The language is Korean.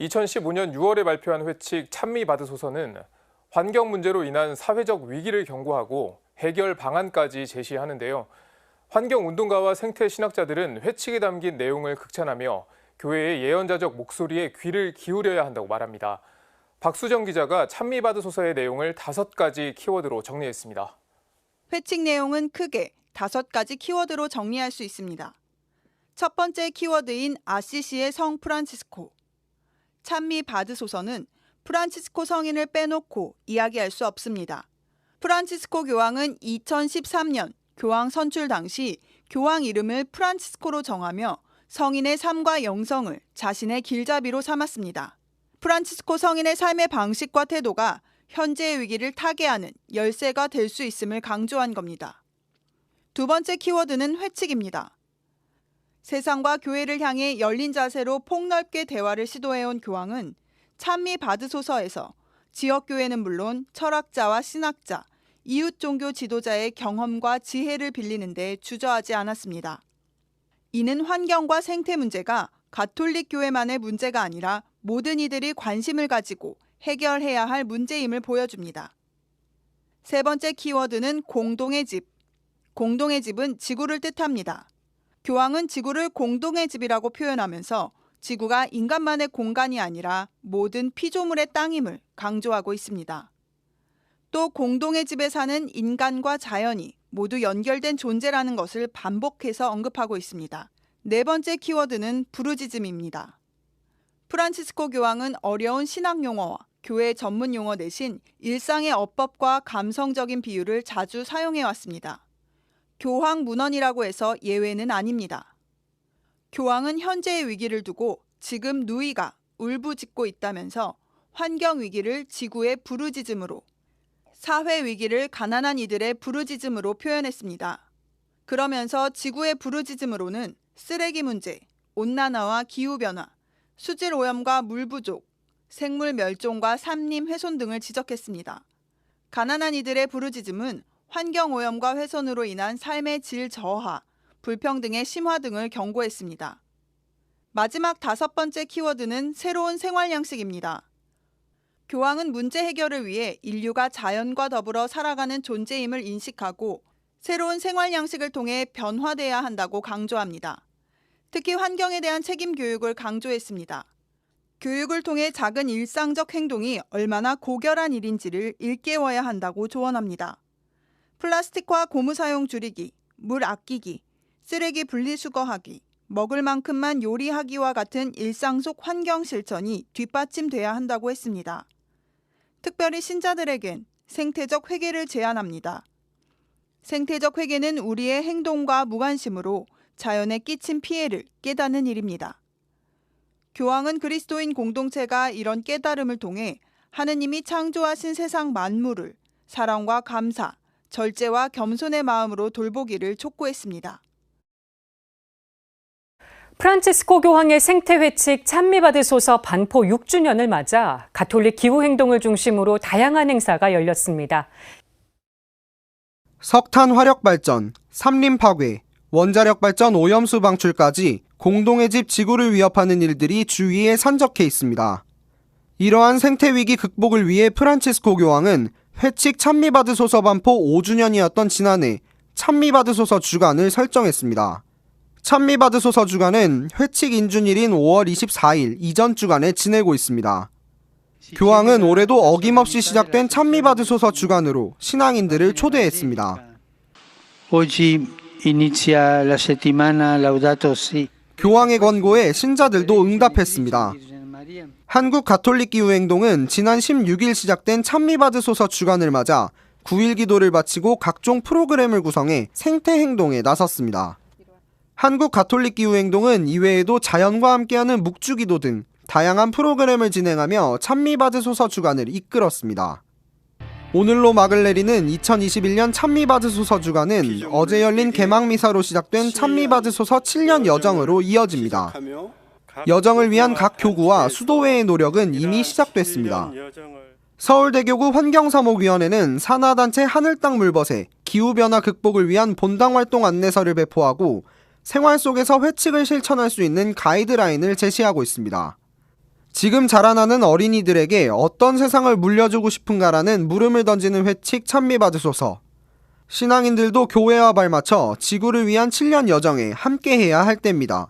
2015년 6월에 발표한 회칙 찬미받으소서는 환경 문제로 인한 사회적 위기를 경고하고 해결 방안까지 제시하는데요. 환경운동가와 생태신학자들은 회칙에 담긴 내용을 극찬하며 교회의 예언자적 목소리에 귀를 기울여야 한다고 말합니다. 박수정 기자가 찬미받으소서의 내용을 5가지 키워드로 정리했습니다. 회칙 내용은 크게 5가지 키워드로 정리할 수 있습니다. 첫 번째 키워드인 아시시의 성 프란치스코. 찬미 받으소서는 프란치스코 성인을 빼놓고 이야기할 수 없습니다. 프란치스코 교황은 2013년 교황 선출 당시 교황 이름을 프란치스코로 정하며 성인의 삶과 영성을 자신의 길잡이로 삼았습니다. 프란치스코 성인의 삶의 방식과 태도가 현재의 위기를 타개하는 열쇠가 될 수 있음을 강조한 겁니다. 두 번째 키워드는 회칙입니다. 세상과 교회를 향해 열린 자세로 폭넓게 대화를 시도해온 교황은 찬미 받으소서에서 지역교회는 물론 철학자와 신학자, 이웃 종교 지도자의 경험과 지혜를 빌리는 데 주저하지 않았습니다. 이는 환경과 생태 문제가 가톨릭 교회만의 문제가 아니라 모든 이들이 관심을 가지고 해결해야 할 문제임을 보여줍니다. 세 번째 키워드는 공동의 집. 공동의 집은 지구를 뜻합니다. 교황은 지구를 공동의 집이라고 표현하면서 지구가 인간만의 공간이 아니라 모든 피조물의 땅임을 강조하고 있습니다. 또 공동의 집에 사는 인간과 자연이 모두 연결된 존재라는 것을 반복해서 언급하고 있습니다. 네 번째 키워드는 부르짖음입니다. 프란치스코 교황은 어려운 신학 용어와 교회 전문 용어 대신 일상의 어법과 감성적인 비유를 자주 사용해왔습니다. 교황 문헌이라고 해서 예외는 아닙니다. 교황은 현재의 위기를 두고 지금 누이가 울부짖고 있다면서 환경 위기를 지구의 부르짖음으로, 사회 위기를 가난한 이들의 부르짖음으로 표현했습니다. 그러면서 지구의 부르짖음으로는 쓰레기 문제, 온난화와 기후변화, 수질 오염과 물 부족, 생물 멸종과 산림 훼손 등을 지적했습니다. 가난한 이들의 부르짖음은 환경오염과 훼손으로 인한 삶의 질 저하, 불평등의 심화 등을 경고했습니다. 마지막 5번째 키워드는 새로운 생활 양식입니다. 교황은 문제 해결을 위해 인류가 자연과 더불어 살아가는 존재임을 인식하고 새로운 생활 양식을 통해 변화돼야 한다고 강조합니다. 특히 환경에 대한 책임 교육을 강조했습니다. 교육을 통해 작은 일상적 행동이 얼마나 고결한 일인지를 일깨워야 한다고 조언합니다. 플라스틱과 고무 사용 줄이기, 물 아끼기, 쓰레기 분리수거하기, 먹을 만큼만 요리하기와 같은 일상 속 환경 실천이 뒷받침돼야 한다고 했습니다. 특별히 신자들에겐 생태적 회개를 제안합니다. 생태적 회개는 우리의 행동과 무관심으로 자연에 끼친 피해를 깨닫는 일입니다. 교황은 그리스도인 공동체가 이런 깨달음을 통해 하느님이 창조하신 세상 만물을 사랑과 감사, 절제와 겸손의 마음으로 돌보기를 촉구했습니다. 프란치스코 교황의 생태회칙 찬미받으소서 반포 6주년을 맞아 가톨릭 기후행동을 중심으로 다양한 행사가 열렸습니다. 석탄 화력 발전, 산림 파괴, 원자력 발전 오염수 방출까지 공동의 집 지구를 위협하는 일들이 주위에 산적해 있습니다. 이러한 생태위기 극복을 위해 프란치스코 교황은 회칙 찬미받으소서 반포 5주년이었던 지난해 찬미받으소서 주간을 설정했습니다. 찬미받으소서 주간은 회칙 인준일인 5월 24일 이전 주간에 지내고 있습니다. 교황은 올해도 어김없이 시작된 찬미받으소서 주간으로 신앙인들을 초대했습니다. 교황의 권고에 신자들도 응답했습니다. 한국 가톨릭 기후행동은 지난 16일 시작된 찬미받으소서 주간을 맞아 9일 기도를 바치고 각종 프로그램을 구성해 생태행동에 나섰습니다. 한국 가톨릭 기후행동은 이외에도 자연과 함께하는 묵주기도 등 다양한 프로그램을 진행하며 찬미받으소서 주간을 이끌었습니다. 오늘로 막을 내리는 2021년 찬미받으소서 주간은 어제 열린 개막미사로 시작된 찬미받으소서 7년 여정으로 이어집니다. 여정을 위한 각 교구와 수도회의 노력은 이미 시작됐습니다. 서울대교구 환경사목위원회는 산하단체 하늘땅 물벗에 기후변화 극복을 위한 본당활동 안내서를 배포하고 생활 속에서 회칙을 실천할 수 있는 가이드라인을 제시하고 있습니다. 지금 자라나는 어린이들에게 어떤 세상을 물려주고 싶은가라는 물음을 던지는 회칙 찬미받으소서. 신앙인들도 교회와 발맞춰 지구를 위한 7년 여정에 함께해야 할 때입니다.